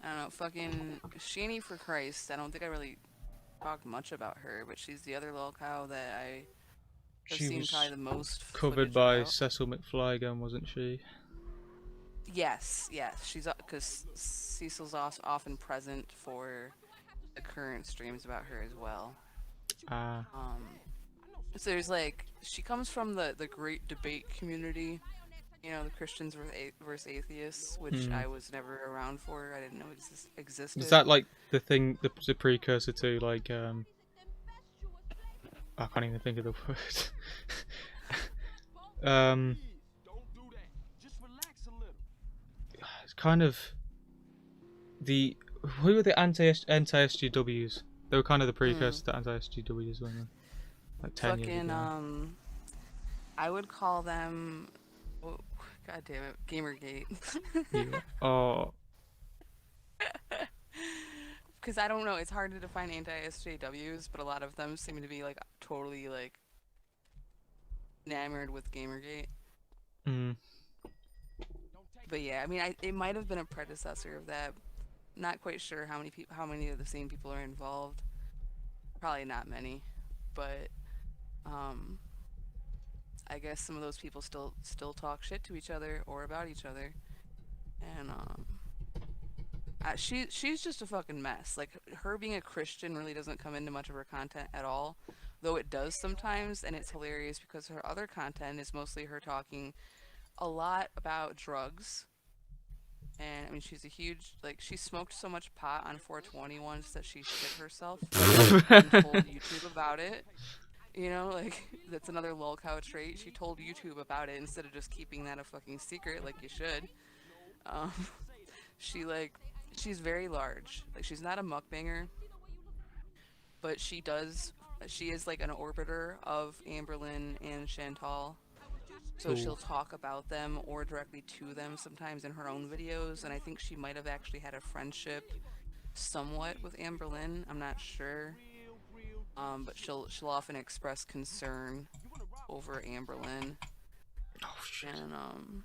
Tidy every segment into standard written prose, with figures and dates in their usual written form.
I don't know, fucking ShannyForChrist. I don't think I really talked much about her, but she's the other little cow that I have She seen probably was the most covered footage by about. Cecil McFlygon, wasn't she? Yes, yes, she's because Cecil's often present for the current streams about her as well. Ah, Um, so there's like she comes from the great debate community, you know, the Christians versus atheists, which hmm. I was never around for. I didn't know Is existed. that like the thing, the precursor to like I can't even think of the word. um, it's kind of the who were the anti SGWs? They were kind of the Mm, precursor to anti SGWs, weren't they? Like 10 years fucking ago. I would call them. Oh, God damn it, Gamergate. Yeah. Oh, Because I don't know, it's hard to define anti-SJWs, but a lot of them seem to be like totally like enamored with Gamergate. mm, But yeah, I mean, it might have been a predecessor of that. Not quite sure how many of the same people are involved. Probably not many, but um, I guess some of those people still talk shit to each other or about each other, and she's just a fucking mess. Like her being a Christian really doesn't come into much of her content at all, though it does sometimes, and it's hilarious because her other content is mostly her talking a lot about drugs. And I mean, she's a huge like she smoked so much pot on 420 once that she shit herself and told YouTube about it. You know, like that's another lol cow trait. She told YouTube about it instead of just keeping that a fucking secret like you should. Um, she like she's very large. Like she's not a mukbanger, but she is like an orbiter of Amberlyn and Chantal. So cool. she'll talk about them or directly to them sometimes in her own videos. And I think she might have actually had a friendship somewhat with Amberlyn. I'm not sure. But she'll often express concern over Amberlyn. Oh shit. And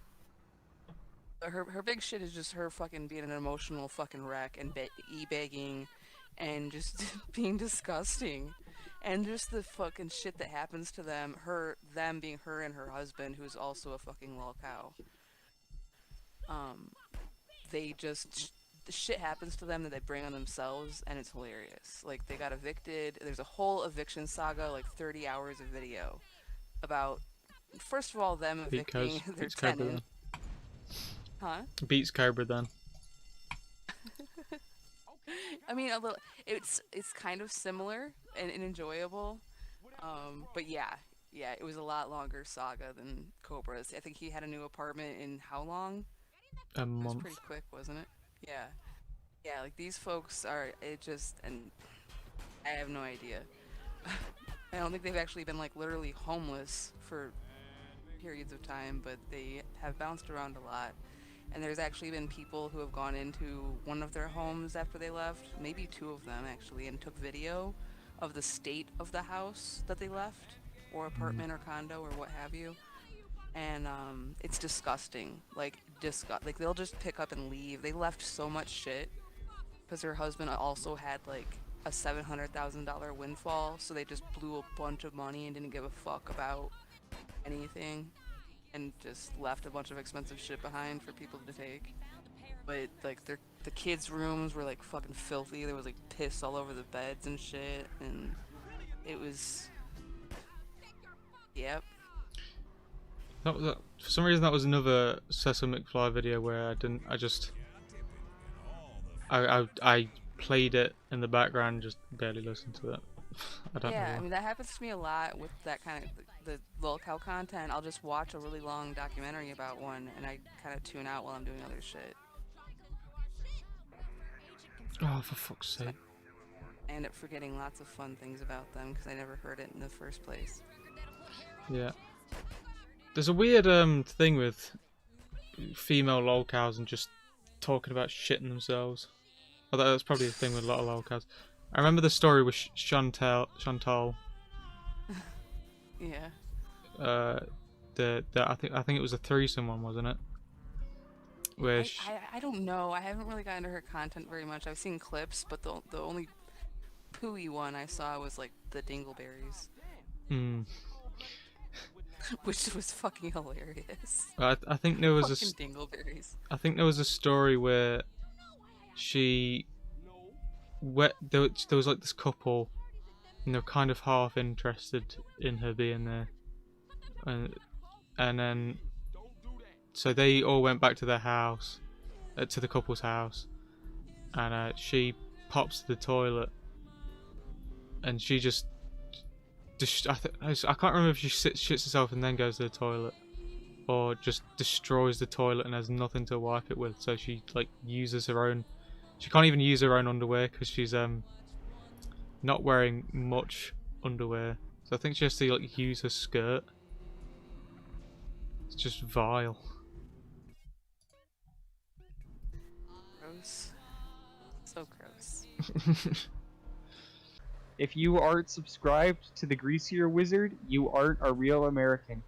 her big shit is just her fucking being an emotional fucking wreck and e-begging and just being disgusting. And just the fucking shit that happens to them being her and her husband, who's also a fucking lol cow. Um, they just shit happens to them that they bring on themselves, and it's hilarious. Like they got evicted. There's a whole eviction saga, like 30 hours of video about first of all them evicting their Beats Cobra tenant, then. huh? Beats Cobra then. I mean, a little. It's kind of similar and enjoyable, but yeah, yeah, it was a lot longer saga than Cobra's. I think he had a new apartment in how long? A It was pretty month. quick, wasn't it? Yeah, yeah. Like these folks are. It just and I have no idea. I don't think they've actually been like literally homeless for periods of time, but they have bounced around a lot. And there's actually been people who have gone into one of their homes after they left, maybe two of them actually, and took video of the state of the house that they left, or Mm. apartment or condo or what have you. And it's disgusting. Like they'll just pick up and leave. They left so much shit because her husband also had like a $700,000 windfall, so they just blew a bunch of money and didn't give a fuck about anything and just left a bunch of expensive shit behind for people to take. But like the kids' rooms were like fucking filthy. There was like piss all over the beds and shit, and it was yep. For some reason, that was another Cecil McFly video where I didn't. I just. I played it in the background and just barely listened to it. I don't know Yeah, I why. mean that happens to me a lot with that kind of the lolcow content. I'll just watch a really long documentary about one, and I kind of tune out while I'm doing other shit. Oh, for fuck's So sake. I end up forgetting lots of fun things about them because I never heard it in the first place. Yeah. There's a weird thing with female lolcows and just talking about shitting themselves. Although that's probably a thing with a lot of lolcows. I remember the story with Chantal. Yeah. Uh, the I think it was a threesome one, wasn't it? where I don't know. I haven't really gotten into her content very much. I've seen clips, but the only pooey one I saw was like the dingleberries, mm, which was fucking hilarious. I think there was Fucking dingleberries. I think there was a story where she there was like this couple, and they're kind of half interested in her being there, and then so they all went back to their house, to the couple's house, and she pops to the toilet, and she just I can't remember if she shits herself and then goes to the toilet, or just destroys the toilet and has nothing to wipe it with. So she like uses her own. She can't even use her own underwear because she's not wearing much underwear. So I think she has to like use her skirt. It's just vile. Gross. So gross. If you aren't subscribed to the Greasier Wizard, you aren't a real American.